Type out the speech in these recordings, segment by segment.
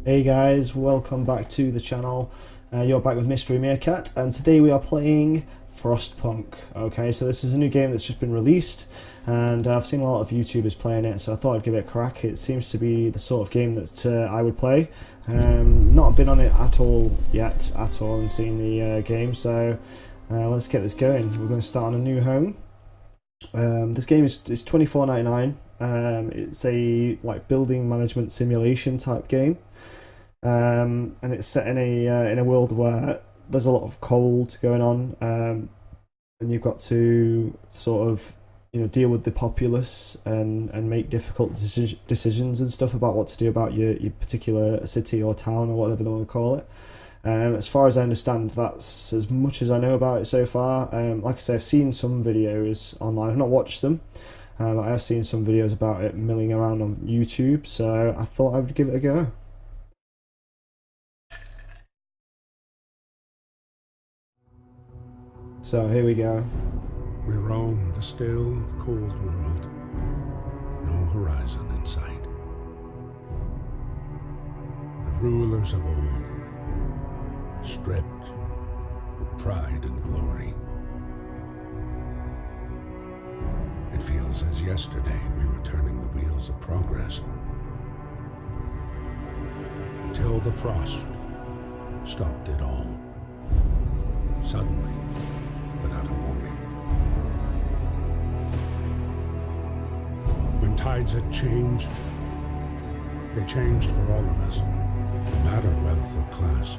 Hey guys, welcome back to the channel. You're back with Mystery Meerkat, and today we are playing Frostpunk. Okay, so this is a new game that's just been released, and I've seen a lot of YouTubers playing it, so I thought I'd give it a crack. It seems to be the sort of game that I would play. Not been on it at all yet, and seen the game, so let's get this going. We're going to start on a new home. This game is $24.99. It's a building management simulation type game, and it's set in a world where there's a lot of cold going on, and you've got to sort of deal with the populace and make difficult decisions and stuff about what to do about your particular city or town or whatever they want to call it. As far as I understand, that's as much as I know about it so far. Like I say, I've seen some videos online. I've not watched them. But I have seen some videos about it milling around on YouTube, so I thought I would give it a go. So here we go. We roam the still, cold world. No horizon in sight. The rulers of old, stripped of pride and glory. It feels as yesterday we were turning the wheels of progress. Until the frost stopped it all. Suddenly, without a warning. When tides had changed, they changed for all of us, no matter wealth or class.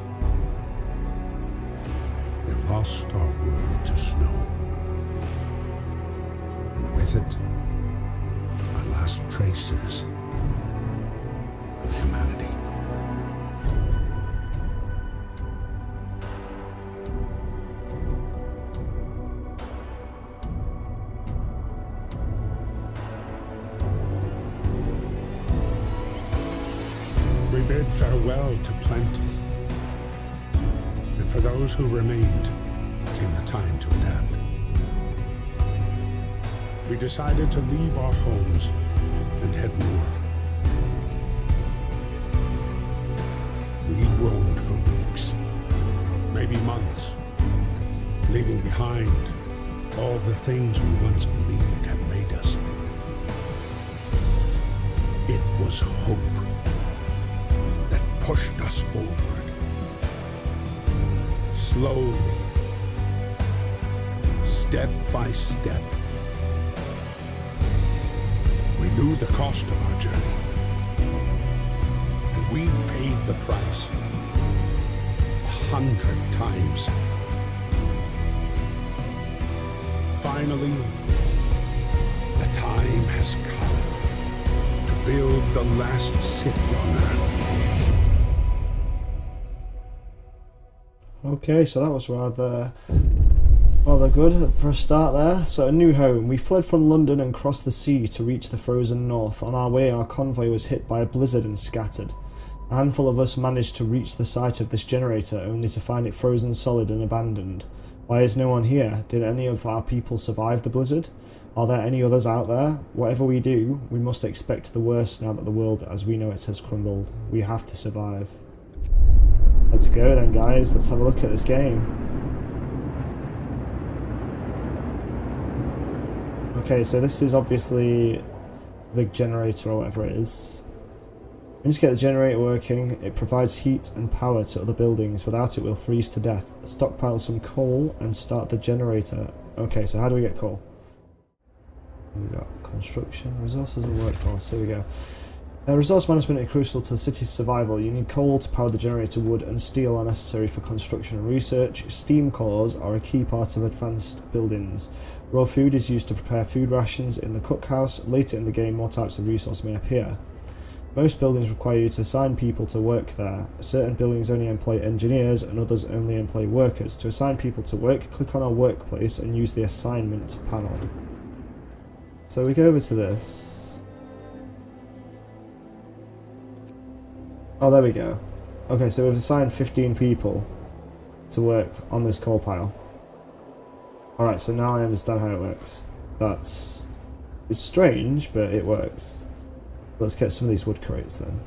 We've lost our world to snow. And with it, our last traces of humanity. We bid farewell to plenty, and for those who remained came the time to adapt. We decided to leave our homes and head north. We roamed for weeks, maybe months, leaving behind all the things we once believed had made us. It was hope that pushed us forward. Slowly, step by step. We knew the cost of our journey, and we paid the price 100 times. Finally, the time has come to build the last city on Earth. Okay, so that was rather good for a start there. So a new home. We fled from London and crossed the sea to reach the frozen north. On our way, our convoy was hit by a blizzard and scattered. A handful of us managed to reach the site of this generator, only to find it frozen solid and abandoned. Why is no one here? Did any of our people survive the blizzard? Are there any others out there? Whatever we do, we must expect the worst now that the world as we know it has crumbled. We have to survive. Let's go then, guys. Let's have a look at this game. Okay, so this is obviously a big generator or whatever it is. Once you get the generator working, it provides heat and power to other buildings. Without it, we'll freeze to death. Stockpile some coal and start the generator. Okay, so how do we get coal? We've got construction, resources and workforce. Here we go. Resource management is crucial to the city's survival. You need coal to power the generator, wood and steel are necessary for construction and research. Steam cores are a key part of advanced buildings. Raw food is used to prepare food rations in the cookhouse. Later in the game, more types of resource may appear. Most buildings require you to assign people to work there. Certain buildings only employ engineers and others only employ workers. To assign people to work, click on our workplace and use the assignment panel. So we go over to this. Oh, there we go. Okay, so we've assigned 15 people to work on this coal pile. Alright, so now I understand how it works. It's strange, but it works. Let's get some of these wood crates then.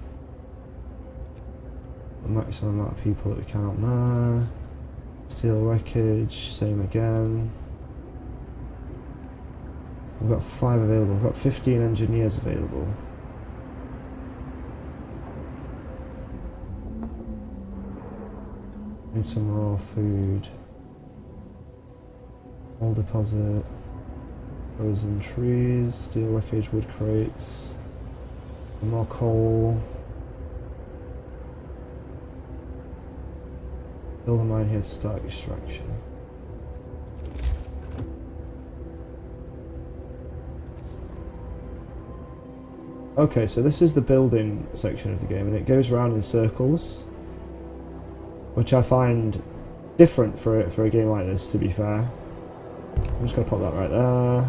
the maximum amount of people that we can on there. Steel wreckage, same again. We've got 5 available. We've got 15 engineers available. Need some raw food. Coal deposit. Frozen trees. Steel wreckage, wood crates. More coal. Build a mine here to start extraction. Okay, so this is the building section of the game, and it goes around in circles, which I find different for a game like this, to be fair. I'm just going to pop that right there,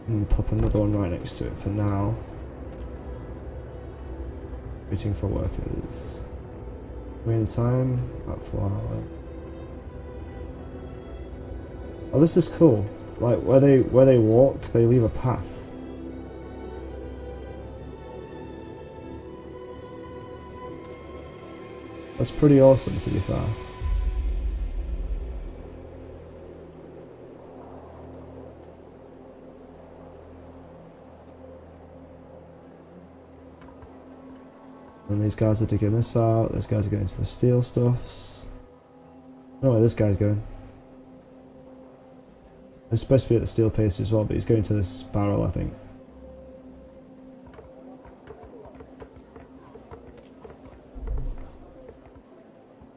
and pop another one right next to it for now. Waiting for workers. Remaining time, about 4 hours. Oh, this is cool. Like where they walk, they leave a path. That's pretty awesome, to be fair. And these guys are digging this out. Those guys are going to the steel stuffs. I don't know where this guy's going. He's supposed to be at the steel paste as well, but he's going to this barrel, I think.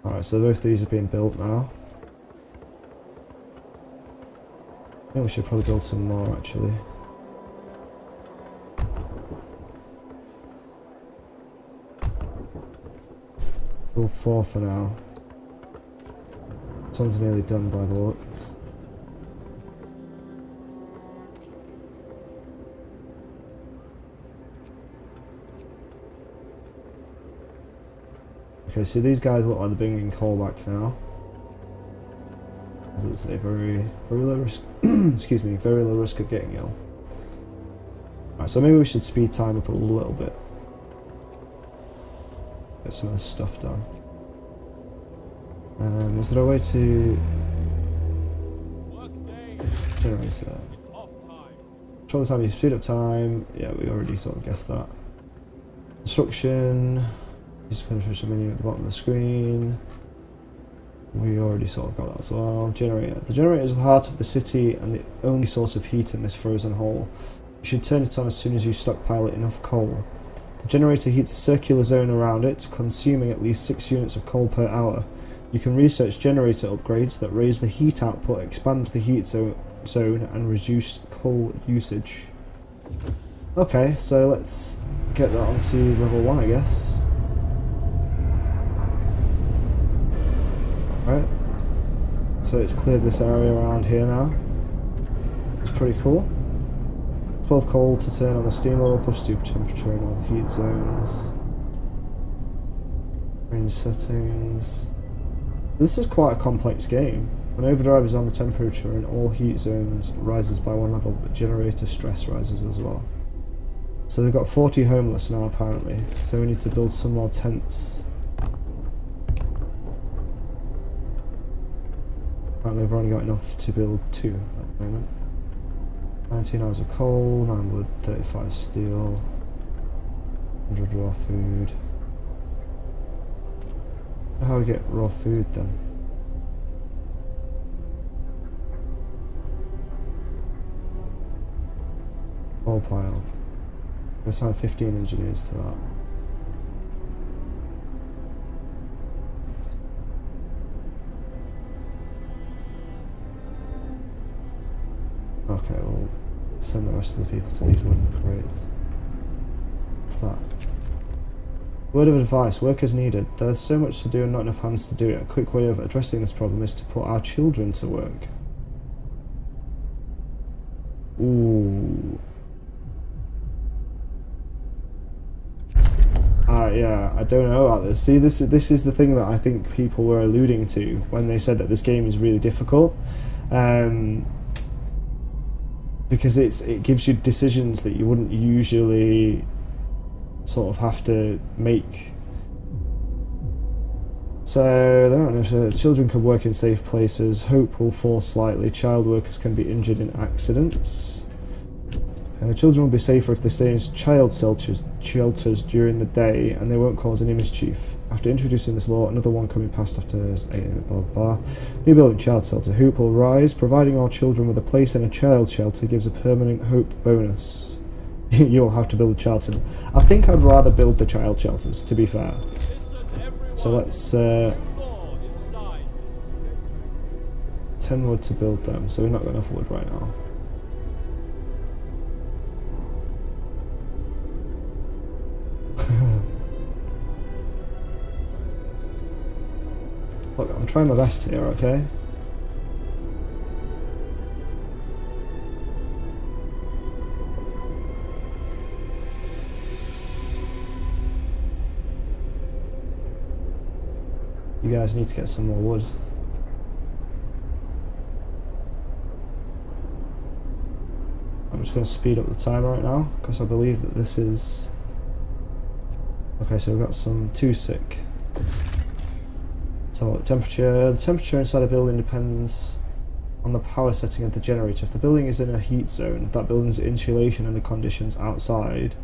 Alright, so both these are being built now. I think we should probably build some more, actually. Build 4 for now. This one's nearly done by the looks. Okay, so these guys look like they're bringing coal back now. As it's a very low risk, excuse me, very low risk of getting ill. Alright, so maybe we should speed time up a little bit. Get some of this stuff done. Is there a way to generator? Control the time, you speed up time. Yeah, we already sort of guessed that. Construction. Just going to show some menu at the bottom of the screen. We already sort of got that as well. Generator. The generator is the heart of the city and the only source of heat in this frozen hole. You should turn it on as soon as you stockpile enough coal. The generator heats a circular zone around it, consuming at least 6 units of coal per hour. You can research generator upgrades that raise the heat output, expand the heat zone, and reduce coal usage. Okay, so let's get that onto level 1, I guess. Right, so it's cleared this area around here now. It's pretty cool. 12 coal to turn on the steam level, push to temperature in all the heat zones. Range settings. This is quite a complex game. When overdrive is on, the temperature in all heat zones rises by 1 level, but generator stress rises as well. So we've got 40 homeless now apparently, so we need to build some more tents. Apparently we've only got enough to build 2 at the moment. 19 hours of coal, 9 wood, 35 steel, 100 raw food. How do we get raw food then? Coal pile. Let's add 15 engineers to that. Okay, we'll send the rest of the people to these wooden crates. What's that? Word of advice, work is needed. There's so much to do and not enough hands to do it. A quick way of addressing this problem is to put our children to work. Ooh. Yeah, I don't know about this. See, this is the thing that I think people were alluding to when they said that this game is really difficult. Because it gives you decisions that you wouldn't usually sort of have to make So they don't know if children can work in safe places. Hope will fall slightly. Child workers can be injured in accidents. Children will be safer if they stay in child shelters during the day, and they won't cause any mischief. After introducing this law, another one can be passed after blah blah. New building child shelter. Hope will rise. Providing all children with a place in a child shelter gives a permanent hope bonus. You'll have to build a child shelter. I think I'd rather build the child shelters, to be fair. So let's 10 wood to build them. So we've not got enough wood right now. Look, I'm trying my best here, okay? You guys need to get some more wood. I'm just going to speed up the time right now, because I believe that this is... Okay, so we've got some 2 sick. So temperature. The temperature inside a building depends on the power setting of the generator. If the building is in a heat zone, that building's insulation and the conditions outside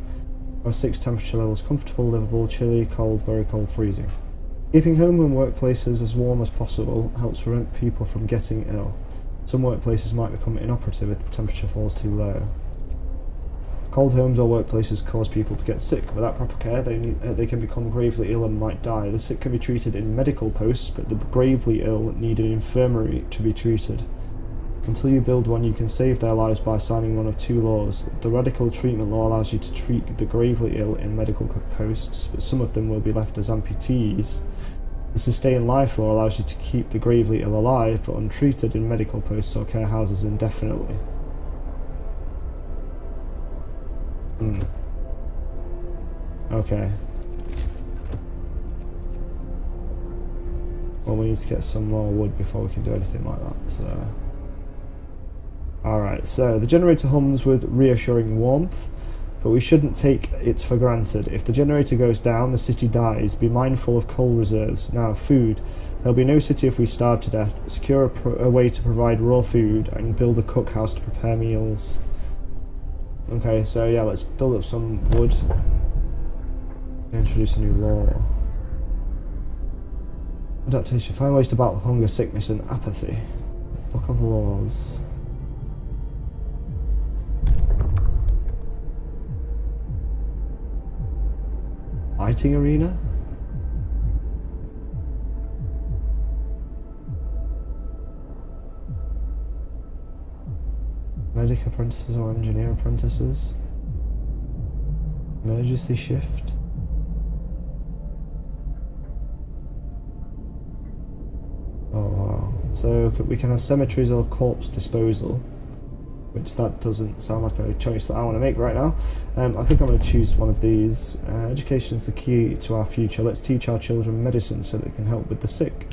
are 6 temperature levels: comfortable, livable, chilly, cold, very cold, freezing. Keeping home and workplaces as warm as possible helps prevent people from getting ill. Some workplaces might become inoperative if the temperature falls too low. Cold homes or workplaces cause people to get sick. Without proper care, they can become gravely ill and might die. The sick can be treated in medical posts, but the gravely ill need an infirmary to be treated. Until you build one, you can save their lives by signing one of 2 laws. The radical treatment law allows you to treat the gravely ill in medical posts, but some of them will be left as amputees. The sustain life law allows you to keep the gravely ill alive, but untreated in medical posts or care houses indefinitely. Okay. Well, we need to get some more wood before we can do anything like that, so... Alright, so the generator hums with reassuring warmth, but we shouldn't take it for granted. If the generator goes down, the city dies. Be mindful of coal reserves. Now, food. There'll be no city if we starve to death. Secure a way to provide raw food and build a cookhouse to prepare meals. Okay, so yeah, let's build up some wood. Introduce a new law. Adaptation. Find ways to battle hunger, sickness, and apathy. Book of Laws. Fighting arena? Medic apprentices or engineer apprentices? Emergency shift? Oh wow. So we can have cemeteries or corpse disposal, which that doesn't sound like a choice that I want to make right now. I think I'm going to choose one of these. Education is the key to our future. Let's teach our children medicine so they can help with the sick.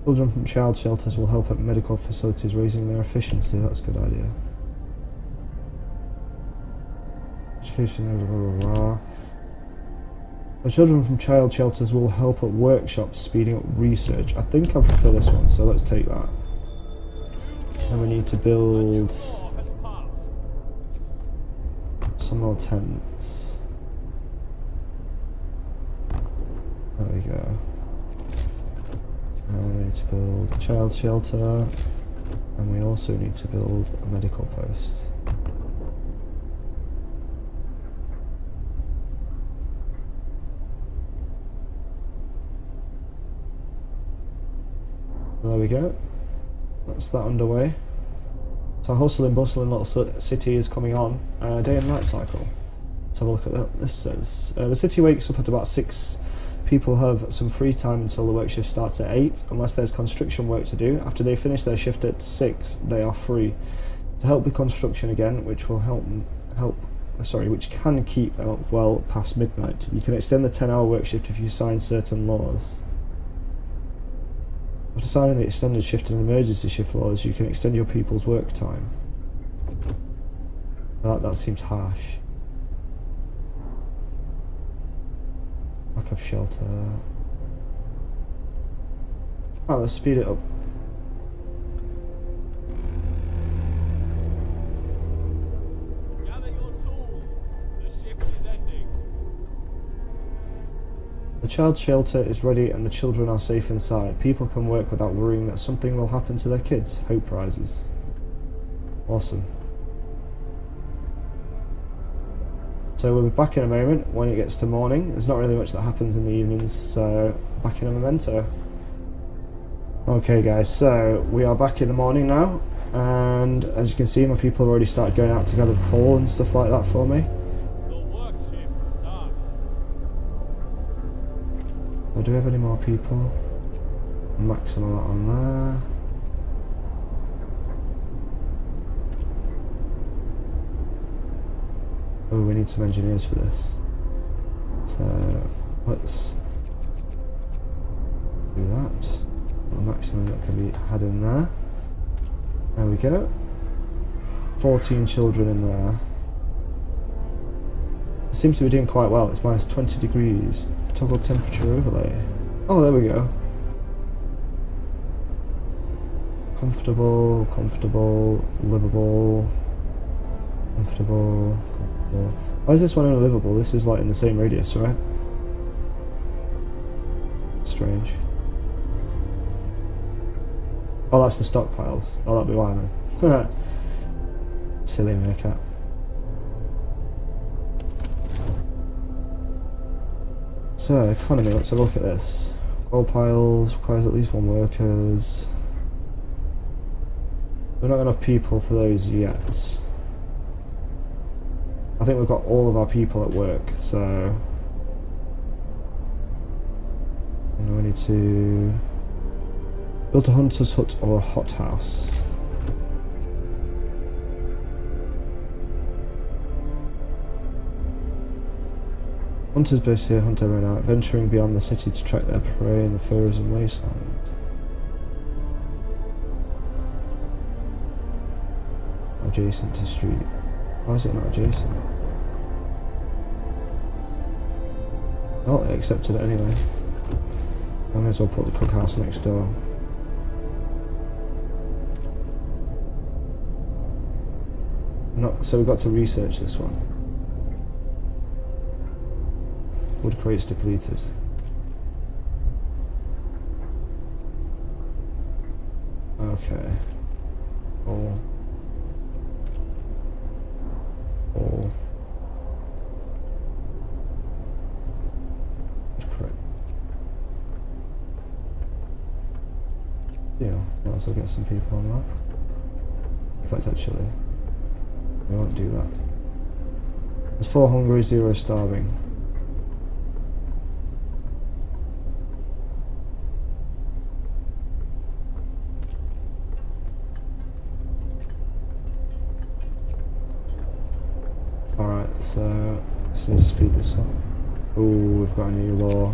Children from child shelters will help at medical facilities, raising their efficiency. That's a good idea. Education, blah, blah, blah. The children from child shelters will help at workshops, speeding up research. I think I prefer this one, so let's take that. Then we need to build some more tents. There we go. And we need to build a child shelter, and we also need to build a medical post. There we go. That's that underway. So a hustling, bustling little city is coming on. Day and night cycle. Let's have a look at that. This says the city wakes up at about 6. People have some free time until the work shift starts at 8, unless there's construction work to do. After they finish their shift at 6, they are free. To help with construction again, which will which can keep them up well past midnight. You can extend the 10-hour work shift if you sign certain laws. After signing the extended shift and emergency shift laws, you can extend your people's work time. That seems harsh. lack of shelter. Alright, let's speed it up. Gather your tools. The shift is ending. The child shelter is ready and the children are safe inside. People can work without worrying that something will happen to their kids. Hope rises. Awesome. So we'll be back in a moment when it gets to morning. There's not really much that happens in the evenings, so back in a memento. Okay guys, so we are back in the morning now, and as you can see my people have already started going out to gather coal and stuff like that for me. The work shift starts. So do we have any more people? Maximum on there. Oh, we need some engineers for this. So let's do that. The maximum that can be had in there. There we go. 14 children in there. It seems to be doing quite well. It's minus 20 degrees. Toggle temperature overlay. Oh, there we go. Comfortable, comfortable, livable. Comfortable, comfortable. Why is this one only livable? This is like in the same radius, right? Strange. Oh, that's the stockpiles. Oh, that'll be why then. Silly meerkat. So, economy, let's have a look at this. Coal piles, requires at least 1 workers. We're not enough people for those yet. I think we've got all of our people at work, so... And we need to... build a hunter's hut or a hothouse. Hunters based here hunt every night, venturing beyond the city to track their prey in the Freezing Wasteland. Adjacent to street. Why is it not adjacent? Oh, it accepted it anyway. I may as well put the cookhouse next door. So we've got to research this one. Wood crates depleted. Okay. All. Wood crate. Yeah, might as well get some people on that. In fact, actually, we won't do that. There's 4 hungry, 0 starving. Alright, so let's need to speed this up. Oh, we've got a new law.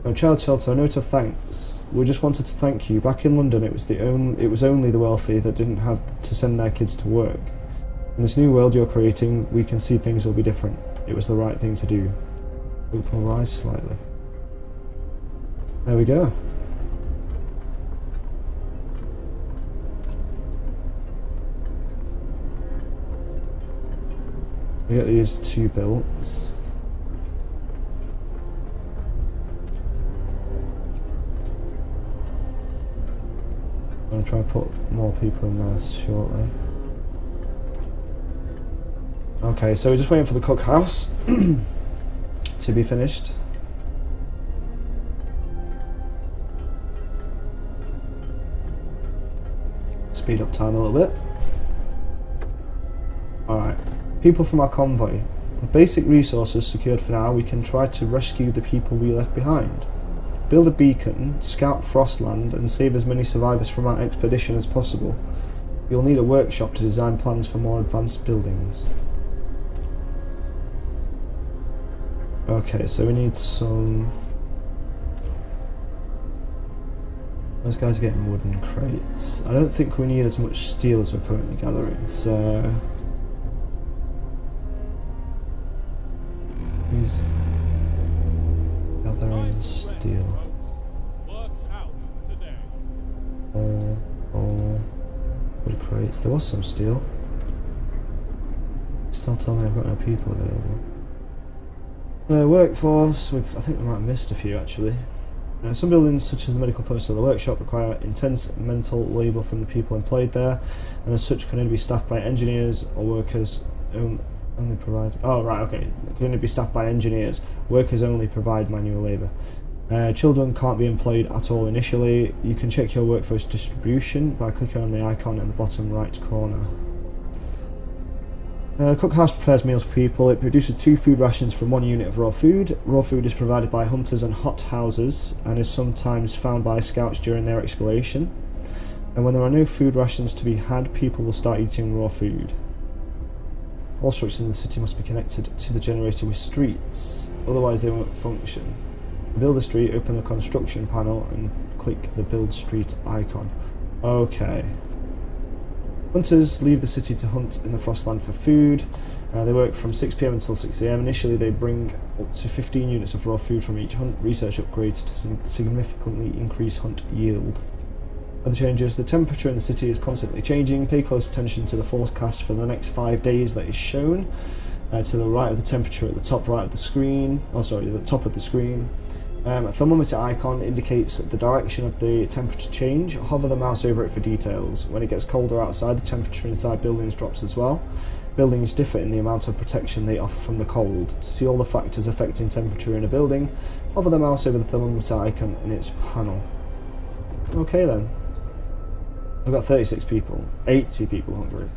No, child shelter, a note of thanks. We just wanted to thank you. Back in London, it was only the wealthy that didn't have to send their kids to work. In this new world you're creating, we can see things will be different. It was the right thing to do. Hope will rise slightly. There we go. We get these 2 built. I'm going to try and put more people in there shortly. Okay, so we're just waiting for the cookhouse to be finished. Speed up time a little bit. Alright, people from our convoy. With basic resources secured for now, we can try to rescue the people we left behind. Build a beacon, scout Frostland, and save as many survivors from our expedition as possible. You'll need a workshop to design plans for more advanced buildings. Okay, so we need some... Those guys are getting wooden crates. I don't think we need as much steel as we're currently gathering, so... Gathering steel. Works out today. Wood crates. There was some steel. Still tell me I've got no people available. Workforce. I think we might have missed a few actually. Some buildings, such as the medical post or the workshop, require intense mental labour from the people employed there, and as such can only be staffed by engineers or workers only provide. Oh right, okay. Can only be staffed by engineers. Workers only provide manual labour. Children can't be employed at all initially. You can check your workforce distribution by clicking on the icon in the bottom right corner. Cookhouse prepares meals for people. It produces 2 food rations from 1 unit of raw food. Raw food is provided by hunters and hot houses and is sometimes found by scouts during their exploration. And when there are no food rations to be had, people will start eating raw food. All structures in the city must be connected to the generator with streets, otherwise they won't function. To build a street, open the construction panel and click the build street icon. Okay. Hunters leave the city to hunt in the Frostland for food. They work from 6 PM until 6 AM. Initially they bring up to 15 units of raw food from each hunt. Research upgrades to significantly increase hunt yield. Other changes: the temperature in the city is constantly changing. Pay close attention to the forecast for the next 5 days that is shown. To the right of the temperature at the top right of the screen. The top of the screen. A thermometer icon indicates the direction of the temperature change. Hover the mouse over it for details. When it gets colder outside, the temperature inside buildings drops as well. Buildings differ in the amount of protection they offer from the cold. To see all the factors affecting temperature in a building, hover the mouse over the thermometer icon in its panel. Okay then. I've got 36 people. 80 people hungry.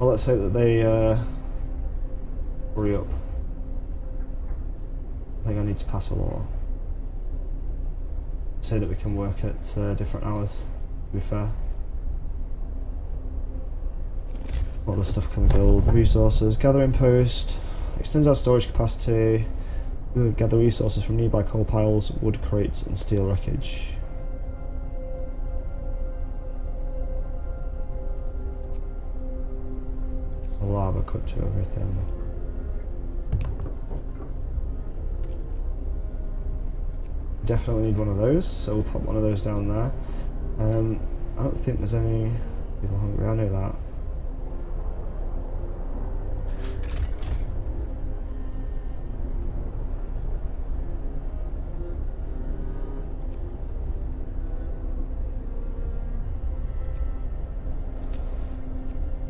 Well, let's hope that they hurry up. I think I need to pass a law. Say that we can work at different hours, to be fair. What other stuff can we build? Resources. Gathering post. Extends our storage capacity. We would gather resources from nearby coal piles, wood crates and steel wreckage. Lava cut to everything. Definitely need one of those, so we'll put one of those down there. I don't think there's any people hungry, I know that.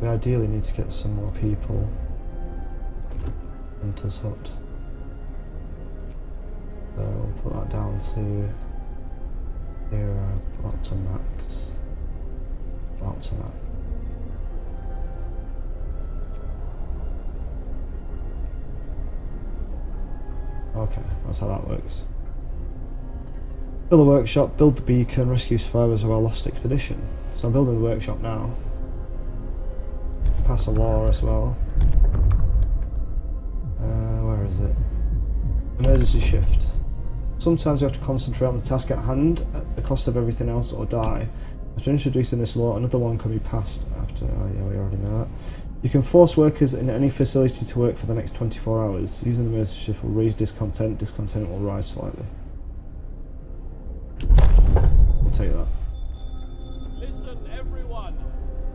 We ideally need to get some more people. Hunter's hut. So we'll put that down to 0, put that to max. Put that to max. Okay, that's how that works. Build a workshop, build the beacon, rescue survivors of our lost expedition. So I'm building the workshop now. Pass a law as well. Where is it? Emergency shift. Sometimes you have to concentrate on the task at hand at the cost of everything else or die. After introducing this law, another one can be passed after. Oh yeah, we already know that. You can force workers in any facility to work for the next 24 hours. Using the emergency shift will raise discontent. Discontent will rise slightly. We'll take that. Listen, everyone.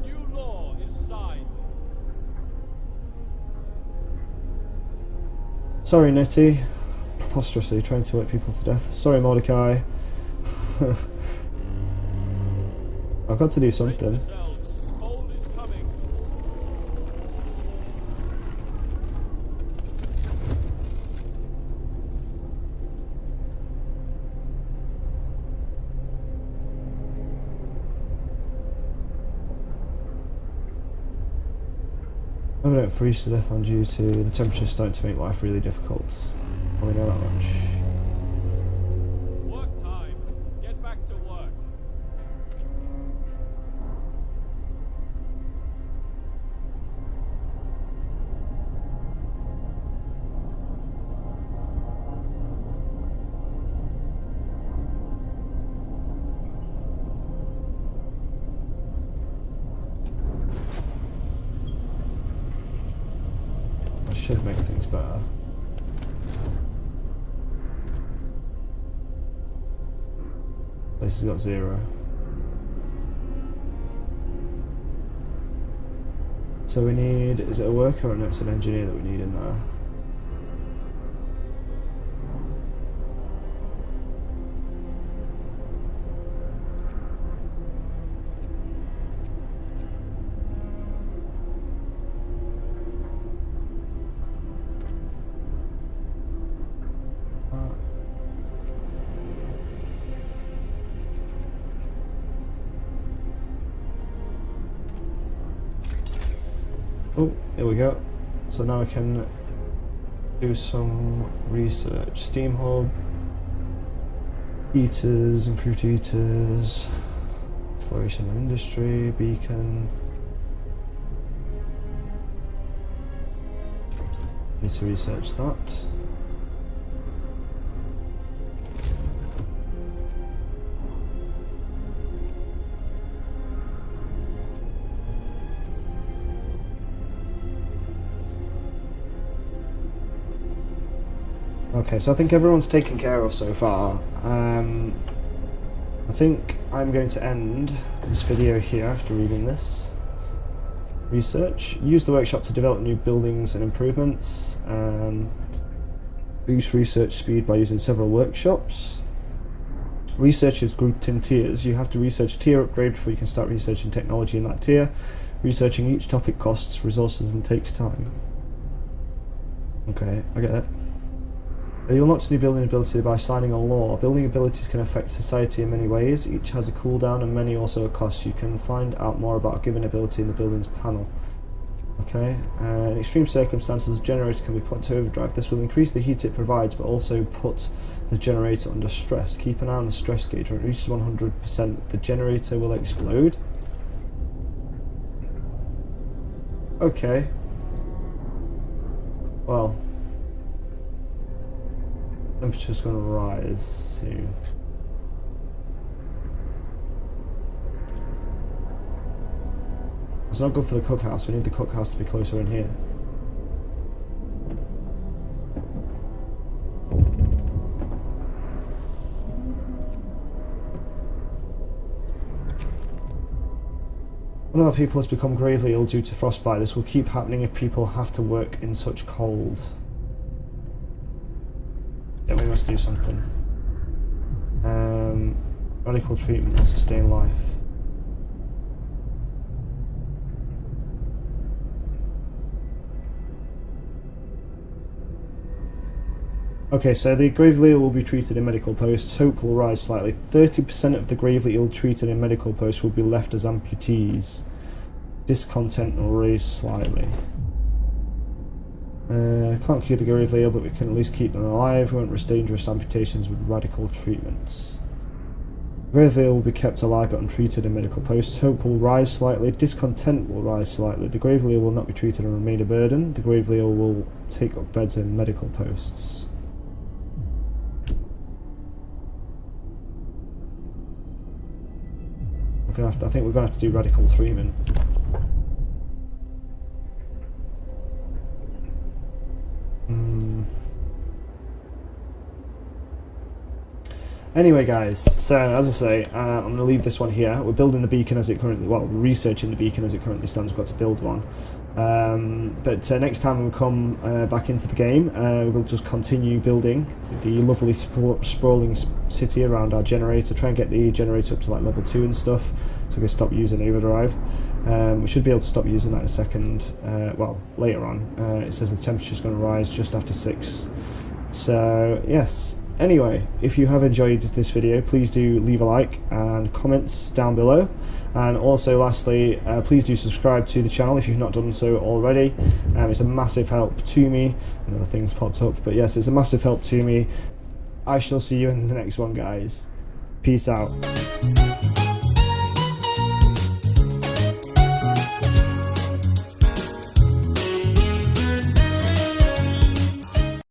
New law is signed. Sorry, Nettie. Preposterously trying to work people to death. Sorry, Mordecai. I've got to do something. Brace yourselves. Cold is coming. If we don't freeze to death on duty, the temperature's starting to make life really difficult. We know that much. Work time. Get back to work. should make things better. This has got 0. So we need, is it a worker or no, it's an engineer that we need in there? Oh, here we go. So now we can do some research. Steam hub, heaters, improved heaters, exploration and industry, beacon. Need to research that. Okay, so I think everyone's taken care of so far. I think I'm going to end this video here after reading this. Research. Use the workshop to develop new buildings and improvements. Boost research speed by using several workshops. Research is grouped in tiers. You have to research a tier upgrade before you can start researching technology in that tier. Researching each topic costs resources and takes time. Okay, I get it. You'll unlock new building ability by signing a law. Building abilities can affect society in many ways. Each has a cooldown and many also a cost. You can find out more about a given ability in the buildings panel. Okay, in extreme circumstances, the generator can be put to overdrive. This will increase the heat it provides, but also put the generator under stress. Keep an eye on the stress gauge. When it reaches 100%, the generator will explode. Okay. Well. Temperature's going to rise soon. It's not good for the cookhouse. We need the cookhouse to be closer in here. One of our people has become gravely ill due to frostbite. This will keep happening if people have to work in such cold. Yeah, we must do something. Radical treatment will sustain life. Okay, so the gravely ill will be treated in medical posts. Hope will rise slightly. 30% of the gravely ill treated in medical posts will be left as amputees. Discontent will raise slightly. Can't cure the gravely ill, but we can at least keep them alive. We won't risk dangerous amputations with radical treatments. Gravely ill will be kept alive but untreated in medical posts. Hope will rise slightly. Discontent will rise slightly. The gravely ill will not be treated and remain a burden. The gravely ill will take up beds in medical posts. I think we're going to have to do radical treatment. Anyway guys, so as I say, I'm going to leave this one here. We're building the beacon as it currently, well, researching the beacon as it currently stands. We've got to build one. But next time when we come back into the game, we'll just continue building the lovely sprawling city around our generator. Try and get the generator up to like level 2 and stuff, so we can stop using overdrive. We should be able to stop using that in a second, well, later on. It says the temperature's going to rise just after 6. So, yes. Anyway, if you have enjoyed this video, please do leave a like and comments down below. And also, lastly, please do subscribe to the channel if you've not done so already. It's a massive help to me. Another thing's popped up, but yes, it's a massive help to me. I shall see you in the next one, guys. Peace out.